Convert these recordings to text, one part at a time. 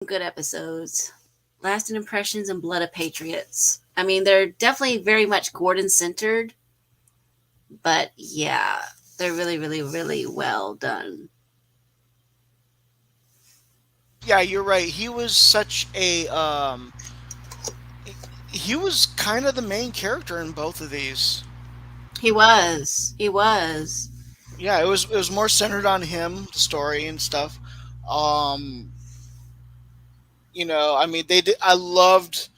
Good episodes. Lasting Impressions and Blood of Patriots. I mean, they're definitely very much Gordon centered, but yeah, they're really, really, really well done. Yeah, you're right. He was kind of the main character in both of these. He was. He was. Yeah, it was more centered on him, the story and stuff. Um, I mean, they did. I loved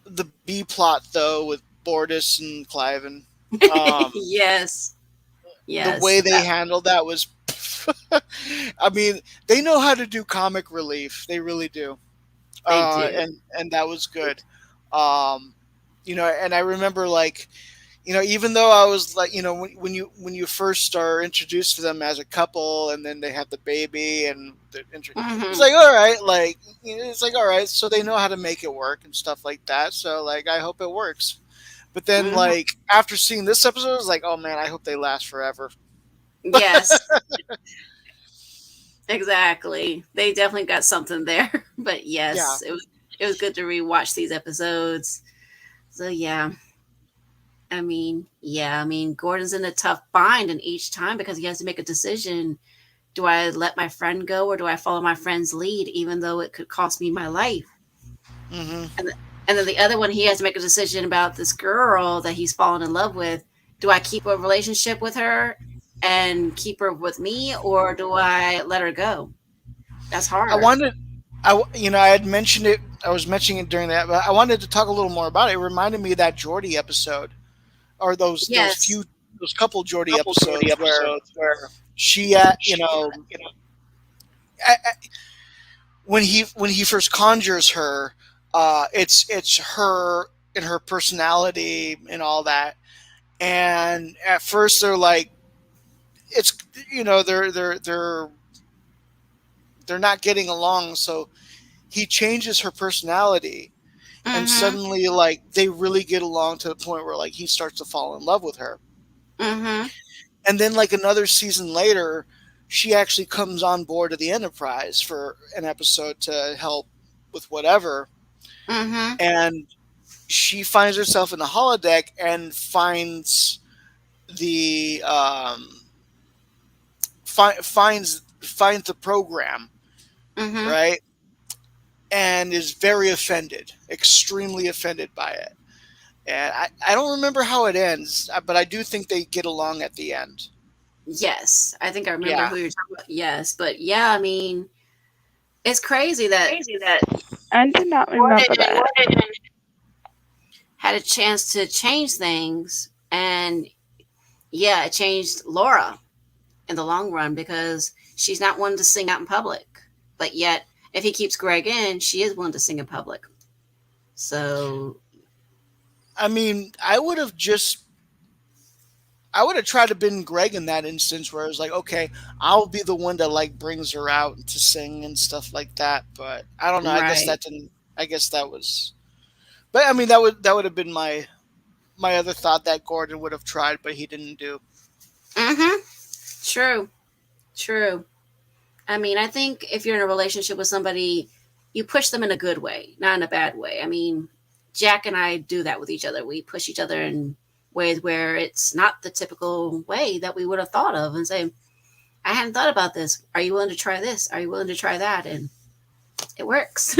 the B plot though with Bordis and Cliven. Um, Yes. the Yes. way they handled that was, I mean, they know how to do comic relief. They really do. They do. And that was good. Um, and I remember like, even though I was like, when you first are introduced to them as a couple, and then they have the baby, and it's Hmm. like, all right, like, it's like, all right, so they know how to make it work and stuff like that. So like, I hope it works. But then Hmm. like after seeing this episode, I was like, oh man, I hope they last forever. Yes. Exactly. They definitely got something there. But Yeah. yes, it was good to rewatch these episodes. So yeah. I mean, Gordon's in a tough bind and each time because he has to make a decision. Do I let my friend go or do I follow my friend's lead even though it could cost me my life? Hmm. And and then the other one he has to make a decision about this girl that he's fallen in love with. Do I keep a relationship with her and keep her with me or do I let her go? That's I hard. wanted, I had mentioned it. I was mentioning it during that, but I wanted to talk a little more about it. It reminded me of that Geordie episode, or Yes. those couple Geordie Couple Jordy episodes where episodes where she, she, when he first conjures her, it's her and her personality and all that. And at first they're like, it's they're not getting along, so he changes her personality, and Mhm. suddenly like they really get along to the point where like he starts to fall in love with her. Mhm. And then like another season later, she actually comes on board of the Enterprise for an episode to help with whatever, Mhm. and she finds herself in the holodeck and the finds the program, Mhm. right, and is very offended, extremely offended by it. And I don't remember how it ends, but I do think they get along at the end. Yes, I think I remember Yeah. who you're talking about. Yes, but yeah, I mean, it's crazy that crazy that I do not remember Gordon that. had a chance to change things, and yeah, it changed Laura in the long run because she's not one to sing out in public, but yet if he keeps Greg in, she is one to sing in public. So I mean, I would have tried to been Greg in that instance where it was like, okay, I'll be the one that like brings her out to sing and stuff like that. But I don't know. I guess right. that didn't. I guess that was. But I mean, that would have been my other thought that Gordon would have tried, but he didn't do. Mhm. True. True. I mean, I think if you're in a relationship with somebody, you push them in a good way, not in a bad way. I mean, Jack and I do that with each other. We push each other in ways where it's not the typical way that we would have thought of and say, I hadn't thought about this. Are you willing to try this? Are you willing to try that? And it works.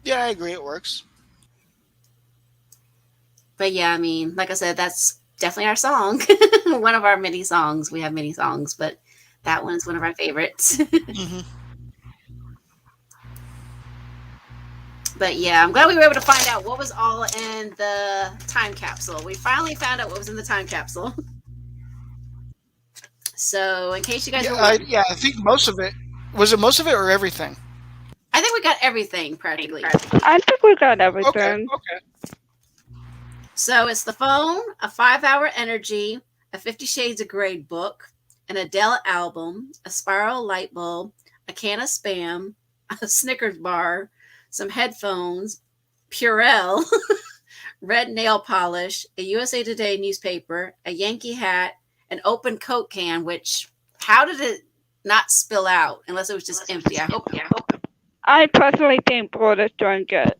Yeah, I agree. It works. But yeah, I mean, like I said, that's definitely our song. One of our many songs. We have many songs, but that one is one of our favorites. Hmm. But yeah, I'm glad we were able to find out what was all in the time capsule. We finally found out what was in the time capsule. So, in case you guys Yeah, were wondering, yeah. I think most of it was it. Most of it or everything? I think we got everything practically. I think we got Okay. everything. So, it's the phone, a 5 hour energy, a 50 Shades of Grey book, an Adele album, a spiral light bulb, a can of spam, a Snickers bar, some headphones, Purell, red nail polish, a USA Today newspaper, a Yankee hat, an open Coke can, which, how did it? not spill out unless it was just empty. I hope. I personally think Borders drank it.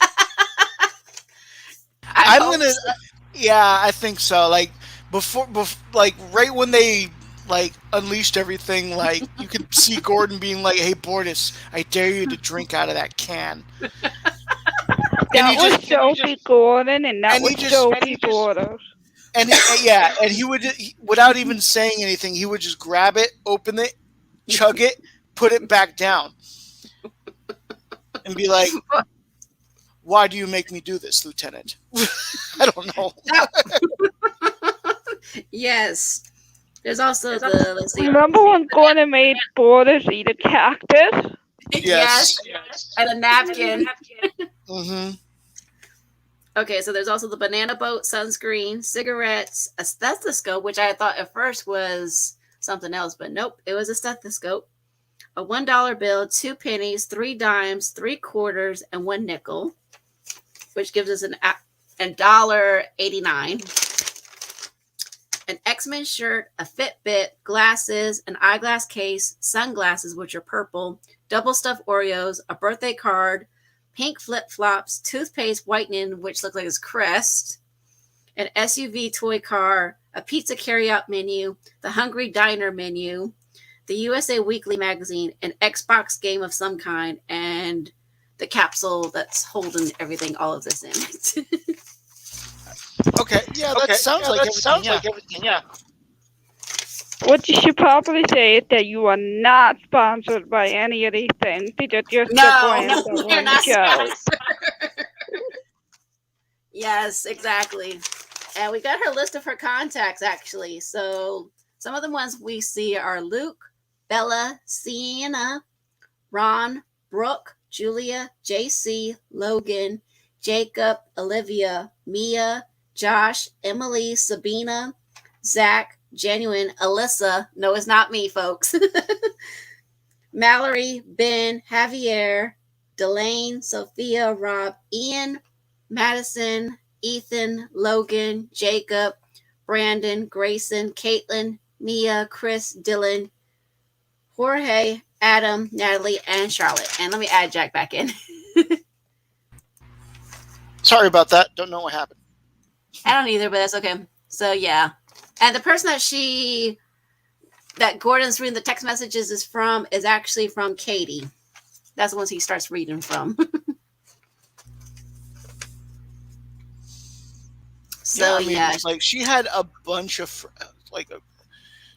I I'm hope gonna. so. Yeah, I think so. Like like right when they like unleashed everything, like you could see Gordon being like, "Hey, Bortus, I dare you to drink out of that can." And That he was just Sophie Gordon, and that and was he just Sophie Borders. yeah, and he would without even saying anything, he would just grab it, open it, chug it, put it back down, and be like, "Why do you make me do this, Lieutenant?" I don't know. Yes. There's also the let's see. Remember when Gordon made Borders eat a cactus? Yes, Yes. and a napkin. Hmm. Okay, so there's also the banana boat, sunscreen, cigarettes, a stethoscope, which I thought at first was something else, but nope, it was a stethoscope. A $1 bill, 2 pennies, 3 dimes, 3 quarters, and 1 nickel, which gives us a $1.89. An X-Men shirt, a Fitbit, glasses, an eyeglass case, sunglasses, which are purple, double stuffed Oreos, a birthday card, pink flip-flops, toothpaste whitening, which looks like his crest, an SUV toy car, a pizza carryout menu, the Hungry Diner menu, the USA Weekly magazine, an Xbox game of some kind, and the capsule that's holding everything, all of this in. Okay. Yeah, that sounds like everything. Yeah. What you should probably say is that you are not sponsored by any of these things. These are just the No, brands that we're run the not show. sponsored. Yes, exactly. And we got her list of her contacts, actually. So some of the ones we see are Luke, Bella, Sienna, Ron, Brooke, Julia, JC, Logan, Jacob, Olivia, Mia, Josh, Emily, Sabina, Zach, Genuine, Alyssa. No, it's not me, folks. Mallory, Ben, Javier, Delane, Sophia, Rob, Ian, Madison, Ethan, Logan, Jacob, Brandon, Grayson, Caitlin, Mia, Chris, Dylan, Jorge, Adam, Natalie, and Charlotte. And let me add Jack back in. Sorry about that. Don't know what happened. I don't either, but that's okay. So yeah. And the person that Gordon's reading the text messages is actually from Katie. That's the ones he starts reading from. So yeah, like she had a bunch of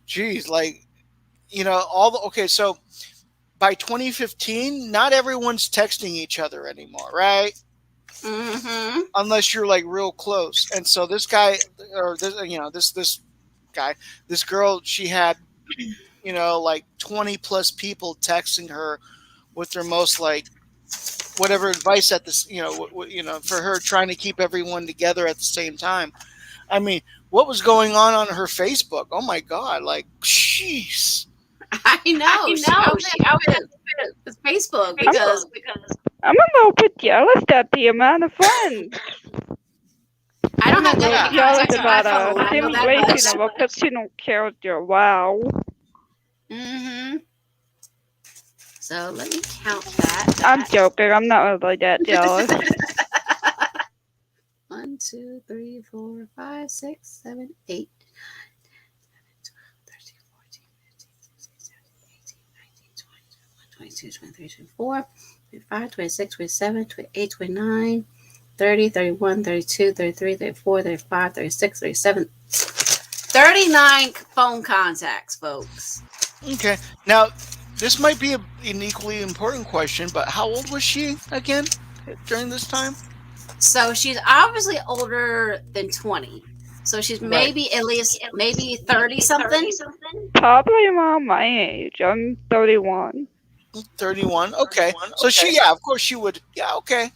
geez, like all the okay. So by 2015, not everyone's texting each other anymore, right? mm-hmm. Unless you're like real close. And so this guy or this guy, this girl, she had like 20 plus people texting her with their most like whatever advice at this for her trying to keep everyone together at the same time. I mean, what was going on her Facebook? Oh my god, like jeez. I know. She outfit with Facebook because I'm a little bit jealous at the amount of friends. I don't have I'm that many jealous contacts on my about a phone. I know that much. simulation of a fictional character. Wow. Mm-hmm. So let me count that. I'm joking. I'm not really that jealous. 1, 2, 3, 4, 5, 6, 7, 8, 22, 23, 24, 25, 26, 27, 28, 29, 30, 31, 32, 33, 34, 35, 36, 37, 39 phone contacts, folks. Okay. Now, this might be an equally important question, but how old was she again during this time? So she's obviously older than 20. So she's maybe at least 30 something. Probably around my age. I'm 31. 31. Okay. So of course she would. Yeah, okay.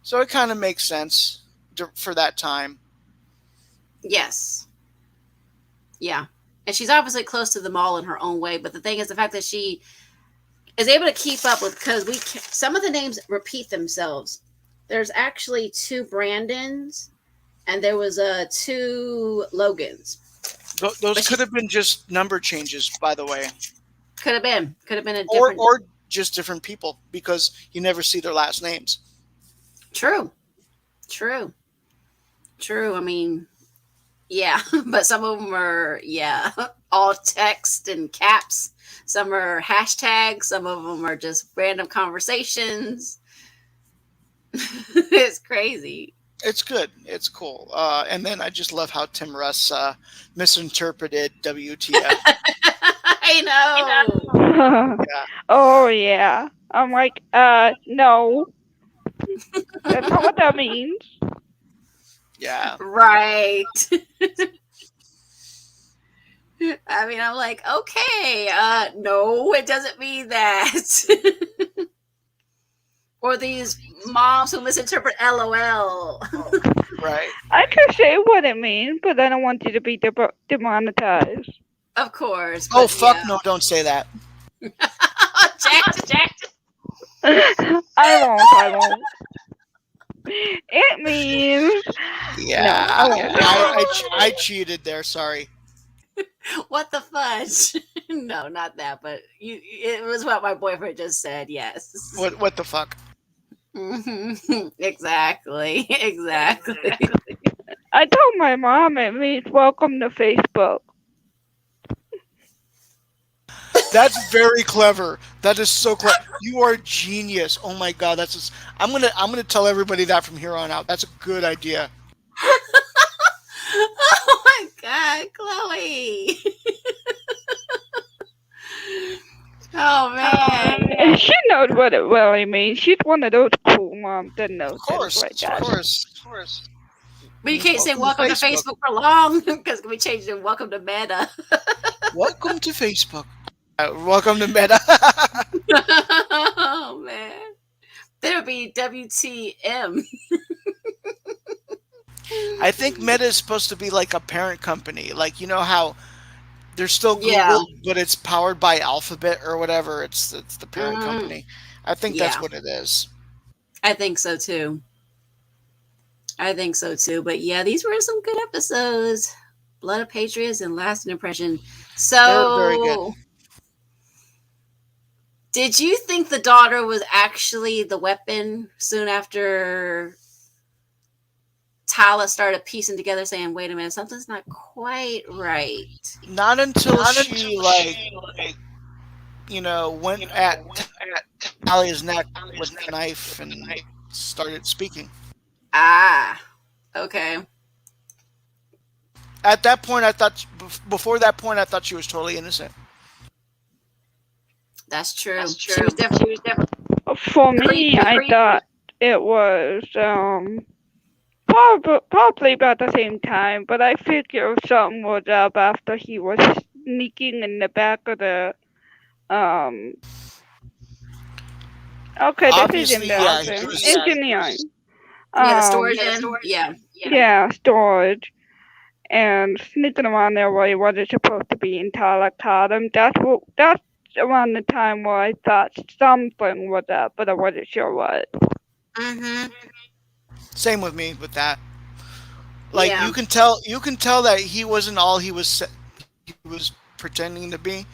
So it kind of makes sense for that time. Yes. Yeah. And she's obviously close to them all in her own way. But the thing is, the fact that she is able to keep up with, because some of the names repeat themselves. There's actually 2 Brandons, and there was 2 Logans. Those could have been just number changes, by the way. Could have been a or different. or just different people because you never see their last names. True, true, true. I mean, yeah, but some of them are, yeah, all text and caps. Some are hashtags. Some of them are just random conversations. It's crazy. It's good. It's cool. And then I just love how Tim Russ misinterpreted WTF. I know. Yeah, Oh yeah. I'm like, no, that's not what that means. yeah. Right. I mean, I'm like, okay, no, it doesn't mean that. Or these moms who misinterpret LOL. Right. I can say what it means, but I don't want you to be demonetized. Of course, Oh but fuck yeah. no! Don't say that. Jack. I won't. It means Yeah, no, I won't. I cheated there. Sorry. What the fudge? No, not that, but it was what my boyfriend just said. Yes. What the fuck? Exactly. Exactly. I told my mom it means welcome to Facebook. That's very clever. That is so clever. You are genius. Oh my god, that's just, I'm gonna tell everybody that from here on out. That's a good idea. Oh my god, Chloe. Oh man. And she knows what it really means. She's one of those cool moms that knows Of course, things like of that. course. But you can't say Welcome welcome to to Facebook for long because we changed it. Welcome to Meta. Welcome to Facebook. Welcome to Meta. Oh man. There would be WTM. I think Meta is supposed to be like a parent company. Like you know how there's still Google, Yeah. but it's powered by Alphabet or whatever. It's the parent Mhm. company. I think that's Yeah. what it is. I think so too. But yeah, these were some good episodes. Blood of Patriots and Lasting Impression. Very, very good. So, did you think the daughter was actually the weapon soon after Tala started piecing together, saying, wait a minute, something's not quite right? Not until she like went at Talia's neck with the knife and started speaking. Ah, okay. At that point, I thought before that point, I thought she was totally innocent. That's true. She was definitely. For me, I thought it was probably about the same time, but I figured something was up after he was sneaking in the back of the Okay, this is Obviously, yeah, he embarrassing. was. Engineering. Yeah, the storage in. Yeah. Yeah, storage. And sneaking around there where he wasn't supposed to be in Tala caught him. That's around the time where I thought something was up, but I wasn't sure what. Mm-hmm. Same with me with that. Like Yeah. you can tell that he wasn't all he was pretending to be,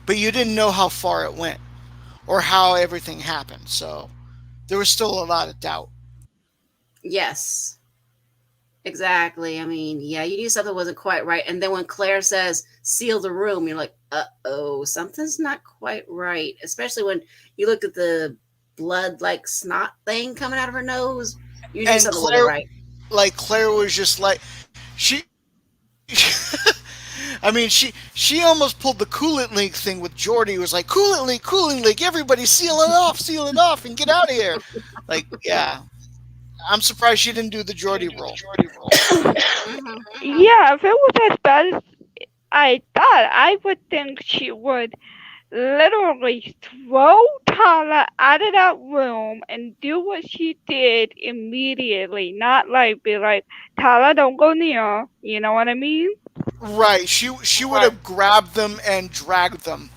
but you didn't know how far it went or how everything happened. So there was still a lot of doubt. Yes. Exactly. I mean, yeah, you knew something wasn't quite right. And then when Claire says, seal the room, you're like, uh-oh, something's not quite right. Especially when you looked at the blood like snot thing coming out of her nose. You knew And something wasn't right. Like Claire was just like she I mean she almost pulled the coolant leak thing with Jordy. It was like coolant leak, everybody seal it off and get out of here. Like, yeah. I'm surprised she didn't do the Jordy roll. Mm-hmm. Yeah, if it was as bad as I thought, I would think she would literally throw Tala out of that room and do what she did immediately. Not like be like, Tala, don't go near. You know what I mean? Right. She would have grabbed them and dragged them.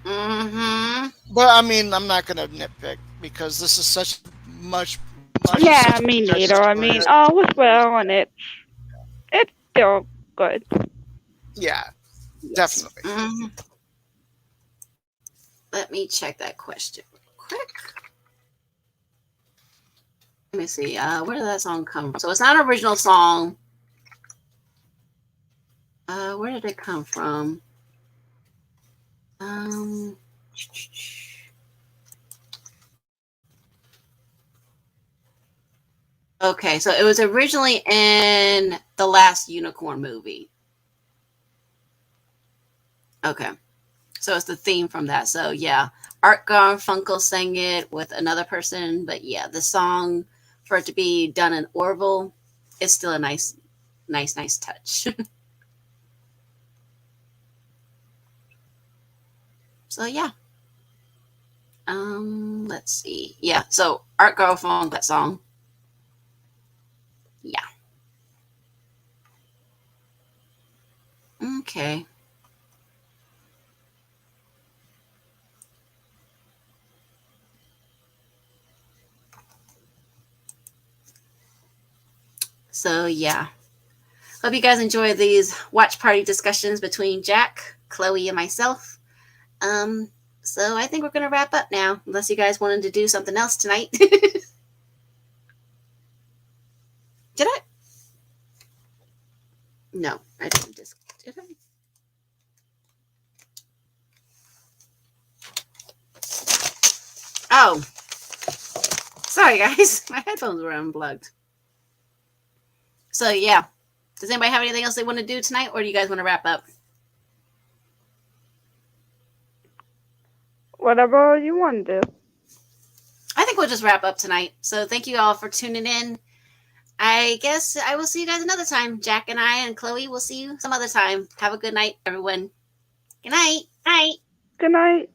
Mm-hmm. But I mean, I'm not gonna nitpick because this is such much. Yeah, me neither. I mean, all was well, and it's still good. Yeah, Yes. definitely. Mm-hmm. Let me check that question real quick. Let me see. Where did that song come from? So it's not an original song. Where did it come from? Okay, so it was originally in the last Unicorn movie. Okay, so it's the theme from that. So yeah, Art Garfunkel sang it with another person, but yeah, the song for it to be done in Orville is still a nice touch. So yeah. Let's see. Yeah, so Art Garfunkel, that song. Yeah. Okay. So yeah. Hope you guys enjoy these watch party discussions between Jack, Chloe, and myself. Um, so I think we're gonna wrap up now, unless you guys wanted to do something else tonight. Did I? No, I didn't. Did I? Oh, sorry guys, my headphones were unplugged. So yeah, does anybody have anything else they want to do tonight, or do you guys want to wrap up? Whatever you want to do. I think we'll just wrap up tonight. So thank you all for tuning in. I guess I will see you guys another time. Jack and I and Chloe will see you some other time. Have a good night, everyone. Good night. Night. Good night.